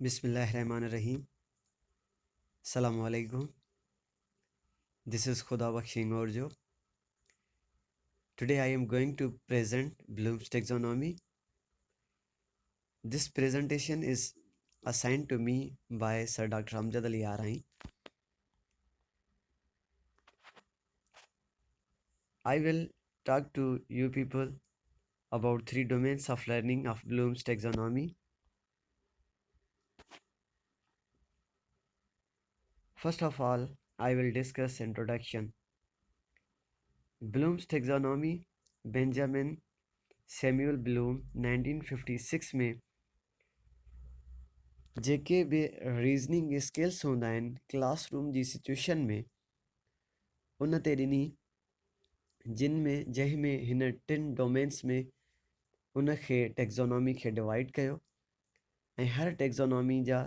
Bismillahirrahmanirrahim. Assalamu alaikum. This is Khuda Bakhshing Orjo. Today I am going to present Bloom's taxonomy. This presentation is assigned to me by Sir Dr. Amjad Ali Arai. I will talk to you people about 3 domains of learning of Bloom's taxonomy. First of all, I will discuss introduction. Bloom's taxonomy, Benjamin Samuel Bloom 1956 में जेके बि reasoning skills हूंदा आहिनि classroom जी situation में उन ते ॾिनी जंहिंमें हिन 3 डोमेन्स में उन खे टेक्ज़ोनॉमी खे डिवाइड कयो ऐं हर टेक्ज़ोनॉमी जा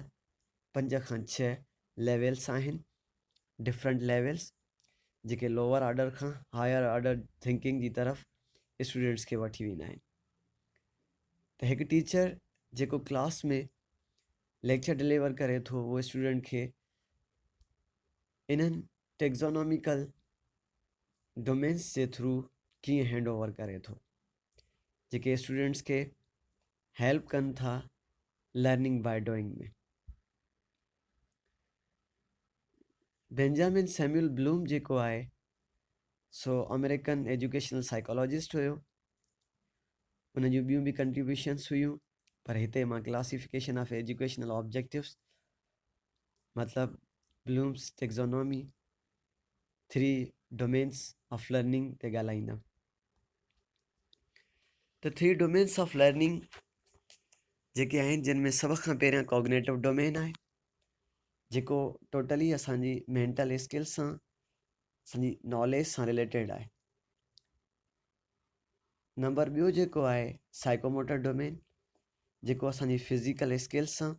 5 खां 6 लेवल्स आहिनि डिफरेंट लेवल्स जेके लोअर ऑर्डर खां हायर ऑर्डर थिंकिंग जी तरफ़ स्टूडेंट्स खे वठी वेंदा आहिनि त हिकु टीचर जेको क्लास में लेक्चर डिलीवर करे थो उहो स्टूडेंट खे इन्हनि टेक्ज़ोनॉमिकल डोमेन्स जे थ्रू कीअं हैंड ओवर करे थो जेके स्टूडेंट्स खे हेल्प कनि था लर्निंग बाय डूइंग में बेंजामिन सैमुअल ब्लूम जेको आहे सो अमेरिकन एजुकेशनल साइकोलॉजिस्ट हुयो उन जूं ॿियूं बि कंट्रीब्यूशन्स हुयूं पर हिते मां क्लासिफिकेशन ऑफ एजुकेशनल ऑब्जेक्टिव्स मतलब ब्लूम्स टेक्ज़ोनॉमी 3 डोमेन्स ऑफ लर्निंग ते ॻाल्हाईंदमि त 3 डोमेन्स ऑफ लर्निंग जेके आहिनि जिन में सभ खां पहिरियां कॉग्नेटिव डोमेन आहे जेको टोटली असांजी मेंटल स्किल्स सां असांजी नॉलेज सां रिलेटेड आहे नंबर ॿियो जेको आहे साइकोमोटर डोमेन जेको असांजी फिज़िकल स्किल्स सां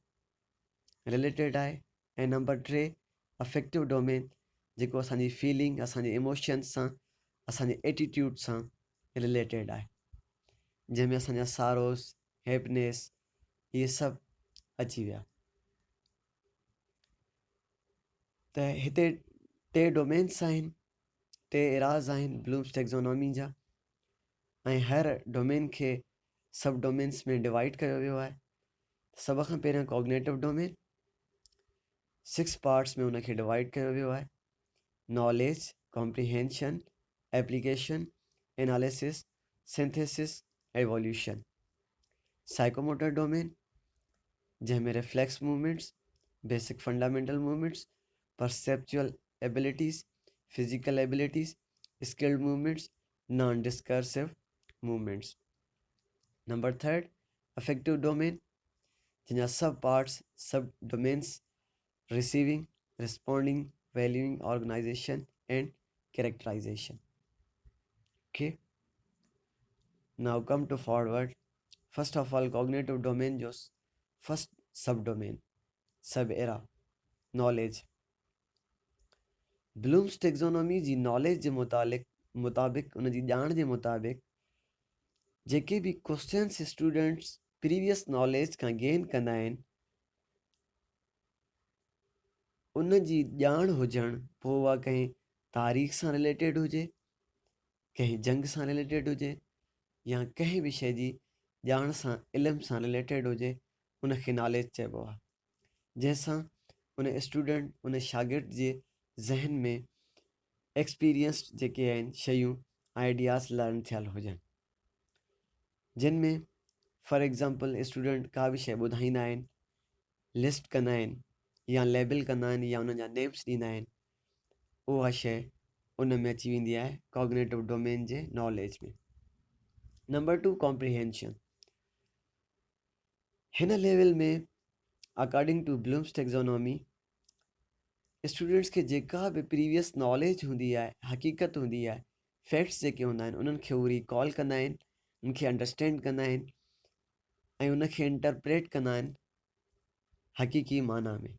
रिलेटेड आहे ऐं नंबर 3 अफेक्टिव डोमेन जेको असांजी फीलिंग असांजे इमोशन्स सां असांजे एटीट्यूड सां रिलेटेड आहे जंहिंमें असांजा सारोस हैप्पीनेस इहे सभु अची विया त हिते 3 डोमेन्स आहिनि 3 एराज़ आहिनि ब्लूम्स टेक्ज़ोनॉमी जा ऐं हर डोमेन खे सब डोमेन्स में डिवाइड कयो वियो आहे सभ खां पहिरियां कॉग्नेटिव डोमेन 6 पार्ट्स में उनखे डिवाइड कयो वियो आहे knowledge comprehension application analysis synthesis evolution psychomotor domain जंहिंमें reflex movements basic fundamental movements perceptual abilities physical abilities skilled movements non discursive movements number 3 affective domain जिनजा sub parts sub domains receiving responding valuing organization and characterization okay now come to forward first of all cognitive domain जो first subdomain sub era knowledge Bloom's taxonomy जी knowledge जे मुताबिक़ उन जी ॼाण जे मुताबिक़ जेके बि क्वेश्चन्स स्टूडेंट्स प्रीवियस नॉलेज खां गेन कंदा आहिनि उन जी ॼाण हुजणु पोइ उहा कंहिं तारीख़ सां रिलेटेड हुजे कंहिं जंग सां रिलेटेड हुजे या कंहिं बि शइ जी ॼाण सां इल्म सां रिलेटेड हुजे उनखे नॉलेज चइबो आहे जंहिंसां उन स्टूडेंट उन शागिर्द जे ज़हन में एक्सपीरियंस जेके आहिनि शयूं आइडियाज़ लर्न थियल हुजनि जिन में फॉर एग्ज़ाम्पल स्टूडेंट का बि शइ ॿुधाईंदा आहिनि लिस्ट कंदा आहिनि या लेबल कंदा आहिनि या उन जा नेम्स ॾींदा आहिनि उहा शइ उन में अची वेंदी आहे कॉग्नेटिव डोमेन जे नॉलेज में नंबर 2 कॉम्प्रिहेंशन हिन लेवल में अकॉर्डिंग टू ब्लूम्स टेक्ज़ोनॉमी स्टूडेंट्स खे जेका बि प्रीवियस नॉलेज हूंदी आहे हक़ीक़त हूंदी आहे फैक्ट्स जेके हूंदा आहिनि उन्हनि खे उहो रिकॉल कंदा आहिनि उनखे अंडरस्टैंड कंदा आहिनि ऐं उनखे इंटरप्रेट कंदा आहिनि हक़ीक़ी माना में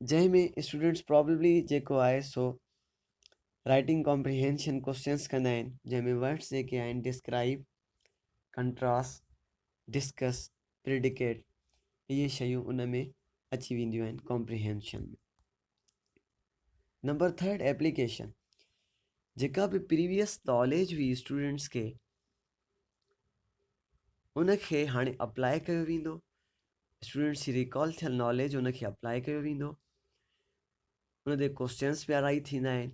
जंहिंमें स्टूडेंट्स प्रॉब्लली जेको आहे सो राइटिंग कॉम्प्रिहेंशन क्वेश्चन्स कंदा आहिनि जंहिंमें वर्ड्स जेके आहिनि डिस्क्राइब कंट्रास्ट डिस्कस प्रिडिकेट, इहे शयूं उन में अची वेंदियूं आहिनि कॉम्प्रिहेंशन में। नंबर 3 एप्लीकेशन, जेका बि प्रीवियस नॉलेज हुई स्टूडेंट्स खे उनखे हाणे अप्लाई कयो वेंदो। स्टूडेंट्स जी रिकॉल थियल नॉलेज उनखे अप्लाई कयो वेंदो। उन ते क्वेश्चन्स बि अराई थींदा आहिनि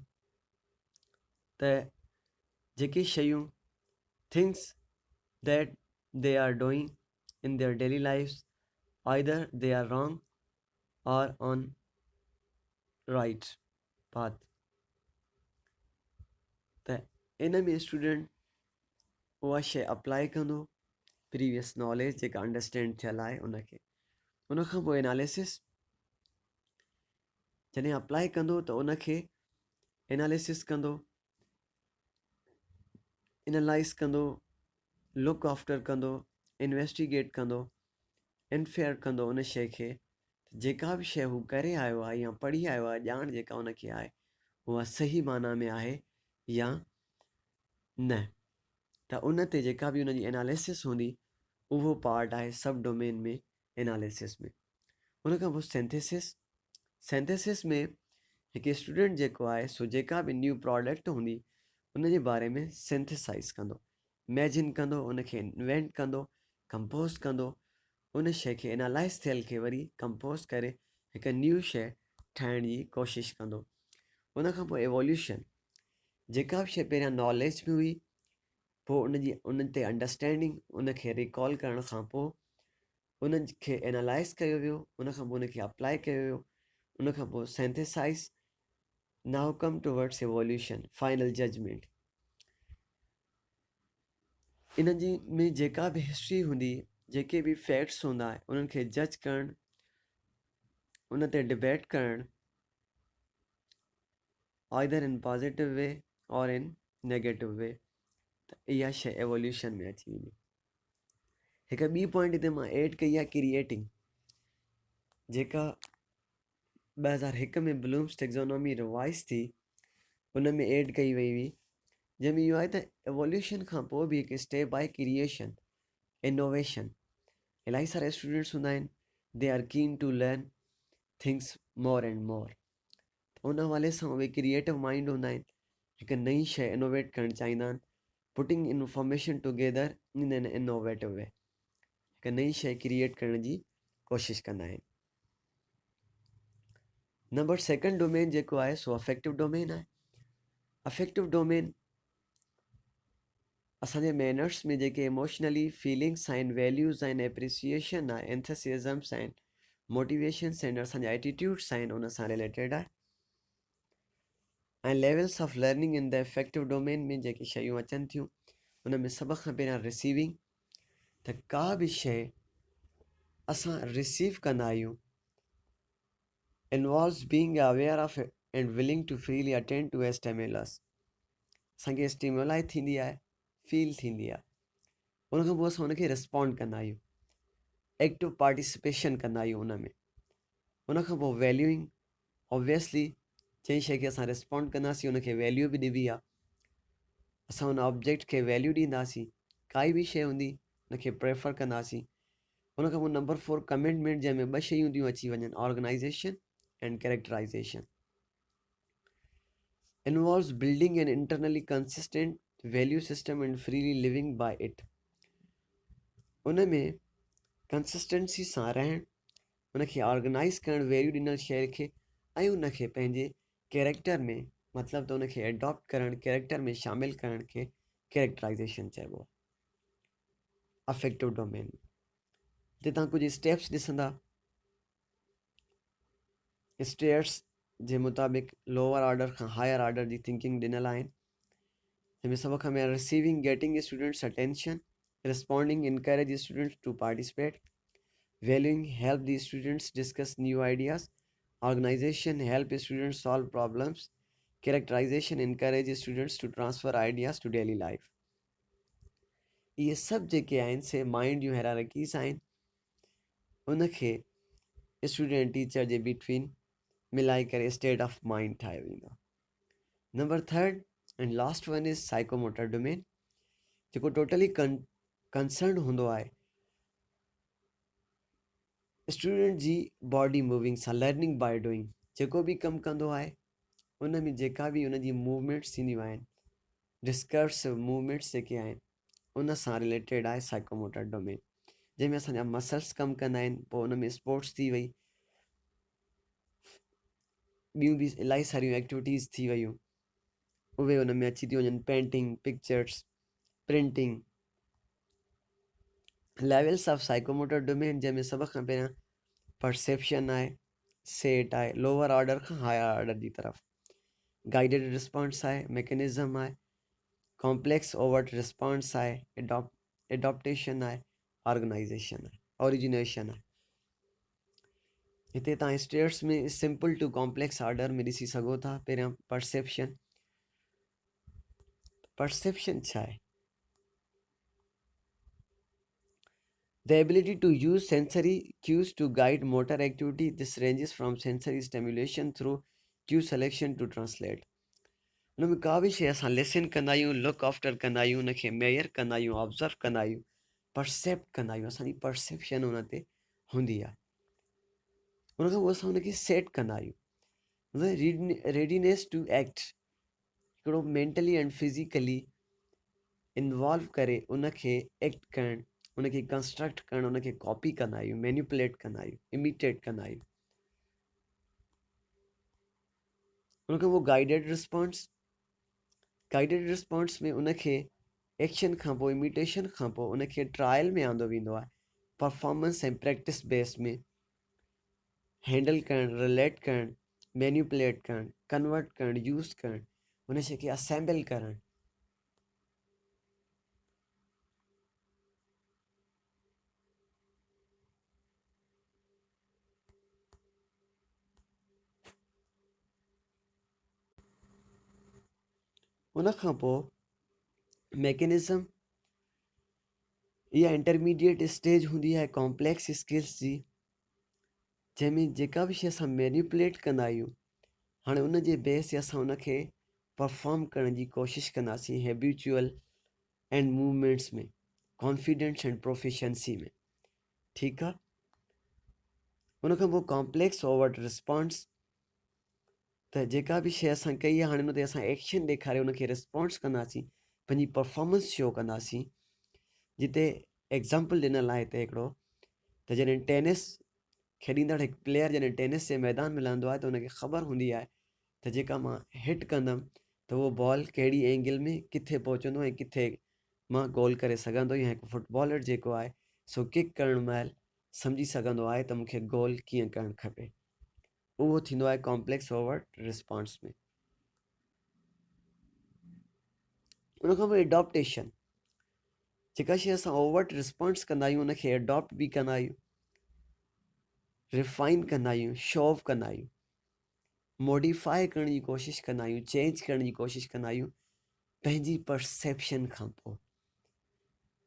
त जेके शयूं things that they are doing in their daily lifes, either they are wrong or on right path. त इन में स्टूडेंट उहा शइ अप्लाई कंदो, प्रीवियस नॉलेज जेका अंडरस्टैंड थियल आहे उनखे। उनखां पोइ एनालिसिस, जॾहिं अप्लाई कंदो त उनखे एनालिसिस कंदो, एनालाइज़ कंदो, लुक आफ्टर कंदो, इन्वेस्टिगेट कंदो, इनफेयर कंदो उन शइ खे। जेका बि शइ हू करे आयो आहे या पढ़ी आयो आहे, ॼाण जेका उनखे आहे उहा सही माना में आहे या न। त उन ते जेका बि उनजी एनालिसिस हूंदी उहो पार्ट आहे सब डोमेन में एनालिसिस में। उनखां पोइ सेंथेसिस में हिकु स्टूडेंट जेको आहे सो जेका बि न्यू प्रोडक्ट हूंदी उन जे बारे में सिंथेसाइज़ कंदो, इमेजिन कंदो, उनखे इन्वेंट कंदो, कंपोज़ कंदो, उन शइ खे एनालाइज़ थियल खे वरी कंपोज़ करे हिकु न्यू शइ ठाहिण जी कोशिशि कंदो। उनखां पोइ एवोल्यूशन, जेका बि शइ पहिरियां नॉलेज में हुई पोइ उन ते अंडरस्टैंडिंग, उनखे रिकॉल करण खां पोइ उनखे एनालाइज़ कयो वियो, उनखां पोइ उनखे अप्लाई कयो वियो, उनखां पोइ synthesize, now come towards evolution, final judgement. इन जी में जेका बि हिस्ट्री हूंदी, जेके बि फैक्ट्स हूंदा उन्हनि खे जज करणु, उन ते डिबेट करणु, आइदर इन पॉजिटिव वे और इन नेगेटिव वे। त इहा शइ एवोल्यूशन में अची वेंदी। हिकु ॿी पॉइंट हिते मां एड कई आहे क्रिएटिंग, जेका 2001 में ब्लूम्स टेक्सोनॉमी रिवाइज़ थी, उन में एड कई वई हुई, जंहिंमें इहो आहे त एवोल्यूशन खां पोइ बि हिकु स्टेप आहे क्रिएशन, इनोवेशन। इलाही सारा स्टूडेंट्स हूंदा आहिनि, they are keen to learn things more and more. उन हवाले सां उहे क्रिएटिव माइंड हूंदा आहिनि, हिकु नई शइ इनोवेट करणु चाहींदा आहिनि, putting information together in an innovative वे, हिकु नई शइ क्रिएट करण जी कोशिशि कंदा आहिनि। नंबर 2 डोमेन जेको आहे सो अफेक्टिव डोमेन आहे। अफेक्टिव डोमेन असांजे मैनर्स में जेके इमोशनली फीलिंग्स आहिनि, वैल्यूज़ आहिनि, एप्रिसिएशन आहे, एंथसिज़म्स आहिनि, मोटिवेशन्स आहिनि, असांजा एटीट्यूड्स आहिनि, उन सां रिलेटेड आहे। ऐं levels of learning in the affective domain में जेके शयूं अचनि थियूं उन में सभ खां पहिरियां रिसीविंग, त का बि शइ असां रिसीव कंदा आहियूं involves being aware of and willing to freely attend to a stimulus. असांखे स्टिमुलाई थींदी आहे, फील थींदी आहे, उनखां पोइ असां उनखे रिस्पॉन्ड कंदा आहियूं, एक्टिव पार्टिसिपेशन कंदा आहियूं उन में। उनखां पोइ वैल्यूइंग, ऑब्वियसली जंहिं शइ खे असां रिस्पॉन्ड कंदासीं उनखे वैल्यू बि ॾिबी आहे, असां उन ऑब्जेक्ट खे वैल्यू ॾींदासीं, काई बि शइ हूंदी उनखे प्रेफर कंदासीं। उनखां पोइ नंबर 4 कमिटमेंट, जंहिंमें 2 शयूं थियूं अची वञनि, organisation and characterisation. Involves building an internally consistent value system and freely living by it. उन में कंसिस्टेंसी सां रहणु, उनखे ऑर्गेनाइज़ करणु, वैल्यू ॾिनल शइ खे, ऐं उनखे पंहिंजे कैरेक्टर में, मतिलबु त उनखे एडॉप्ट करणु, कैरेक्टर में शामिलु करण खे कैरेक्टराइजेशन चइबो आहे अफेक्टिव डोमेन में। हिते तव्हां कुझु स्टेप्स ॾिसंदा, स्टेयर्स जे मुताबिक़ लोअर ऑर्डर खां हायर ऑर्डर जी थिंकिंग ॾिनल आहिनि, जंहिंमें सभ खां पहिरियों receiving, getting students attention, responding, encourage students to participate, valuing, help the students discuss new ideas, organization, help students solve problems, characterization, encourage students to transfer ideas to daily life। ये सब जेके आहिनि से माइंड जूं हायरार्कीज़ आहिनि, उनखे student teacher जे between मिलाई करे स्टेट ऑफ माइंड ठाहियो वेंदो। Number 3 and last one is psychomotor domain, जेको टोटली कंसर्न हूंदो आहे स्टूडेंट जी बॉडी मूविंग सां लर्निंग बाय डूइंग, जेको बि कमु कंदो आहे उन में जेका बि उन जी मूवमेंट्स थींदियूं आहिनि, डिस्कर्सिव मूवमेंट्स जेके आहिनि उन सां रिलेटेड आहे साइकोमोटर डोमेन, जंहिंमें असांजा मसल्स कमु कंदा आहिनि। पोइ उन में स्पोर्ट्स थी वई, ॿियूं बि इलाही सारियूं एक्टिविटीज़ थी वियूं, उहे उन में अची थियूं वञनि। Painting, pictures, printing. Levels of psychomotor domain, जंहिंमें सभ खां पहिरियां परसेप्शन आहे, सेट आहे, लोअर ऑर्डर खां हायर ऑर्डर जी तरफ़। गाइडेड रिस्पॉन्स आहे, मैकेनिज़म आहे, कॉम्प्लेक्स ओवर्ट रिस्पॉन्स आहे, एडॉप्टेशन आहे, ऑर्गेनाइजेशन आहे, ओरिजिनेशन आहे। हिते तव्हां स्टेट्स में सिंपल टू कॉम्प्लेक्स ऑर्डर में ॾिसी सघो था। पहिरियां परसेप्शन। परसेप्शन छा आहे? The ability to use sensory cues to guide motor activity. This ranges from sensory stimulation through cue selection to translate. हुन में का बि शइ असां लिसन कंदा आहियूं, लुक आफ्टर कंदा आहियूं, उनखे मेयर कंदा आहियूं, ऑब्ज़र्व कंदा आहियूं, परसेप्ट कंदा आहियूं, असांजी परसेप्शन हुन ते हूंदी आहे। उन खां पोइ असां हुनखे सेट कंदा आहियूं। रेडीनेस टू एक्ट, हिकिड़ो मेंटली एंड फिज़िकली इन्वॉल्व करे उनखे एक्ट करणु, उनखे कंस्ट्रक्ट करणु, उनखे कॉपी कंदा आहियूं, मैनिपुलेट कंदा आहियूं, इमिटेट कंदा आहियूं। उनखां पोइ गाइडेड रिस्पॉन्स। गाइडेड रिस्पॉन्स में उनखे एक्शन खां पोइ, इमिटेशन खां पोइ उनखे ट्रायल में आंदो वेंदो आहे, परफॉर्मेंस ऐं प्रैक्टिस बेस में हैंडल करणु, रिलेट करणु, मैनिपुलेट करणु, कन्वर्ट करणु, यूज़ करणु, उन शइ खे असेंबल करणु। उन खां पोइ मैकेनिज़म, इहा इंटरमीडिएट स्टेज हूंदी आहे कॉम्प्लेक्स स्किल्स जी, जंहिंमें जेका बि शइ असां मैनिपुलेट कंदा आहियूं, हाणे उन जे बेस ते असां उनखे परफॉर्म करण जी कोशिशि कंदासीं, हैबिचुअल एंड मूवमेंट्स में, कॉन्फिडेंस एंड प्रोफिशंसी में। ठीकु आहे। उन खां पोइ कॉम्प्लेक्स ओवर्ट रिस्पॉन्स, त जेका बि शइ असां कई आहे, हाणे उन ते असां एक्शन ॾेखारे उनखे रिस्पॉन्स कंदासीं, पंहिंजी परफॉर्मेंस शो कंदासीं। जिते एग्ज़ाम्पल ॾिनल आहे हिते हिकिड़ो, त जॾहिं टेनिस खेॾींदड़ हिकु प्लेयर जॾहिं टेनिस जे मैदान में लहंदो आहे त उनखे ख़बर हूंदी आहे त जेका मां हिट कंदमि त उहो बॉल कहिड़ी एंगल में किथे पहुचंदो ऐं किथे मां गोल करे सघंदो, या हिकु फुटबॉलर जेको आहे सो किक करण महिल सम्झी सघंदो आहे त मूंखे गोल कीअं करणु खपे। उहो थींदो आहे कॉम्प्लेक्स ओवर्ट रिस्पॉन्स में। उन खां पोइ एडॉप्टेशन, जेका शइ असां ओवर्ट रिस्पॉन्स कंदा आहियूं उनखे एडॉप्ट बि कंदा आहियूं, रिफाइन कंदा आहियूं, शो ऑफ कंदा आहियूं, मॉडिफाई करण जी कोशिशि कंदा आहियूं, चेंज करण जी कोशिशि कंदा आहियूं, पंहिंजी परसेप्शन खां पोइ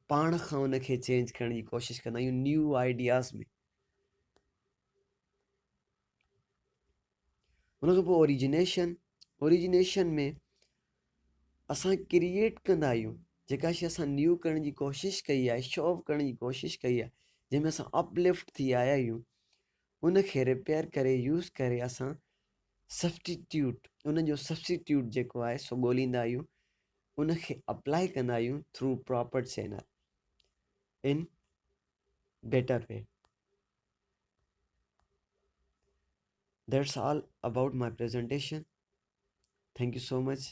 पाण खां उनखे चेंज करण जी कोशिशि कंदा आहियूं, न्यू आइडियाज़ में। उन खां पोइ ओरिजिनेशन। ओरिजिनेशन में असां क्रिएट कंदा आहियूं, जेका शइ असां न्यू करण जी कोशिशि कई आहे, शो ऑफ करण जी कोशिशि कई आहे, जंहिंमें असां अपलिफ्ट थी आया आहियूं, उनखे रिपेयर करे, यूज़ करे असां सब्स्टिट्यूट, उन जो सब्स्टिट्यूट जेको आहे सो ॻोल्हींदा आहियूं, उनखे अप्लाई कंदा आहियूं through proper channel in better way. That's all about my presentation. Thank you so much.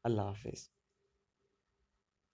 Allah Hafiz.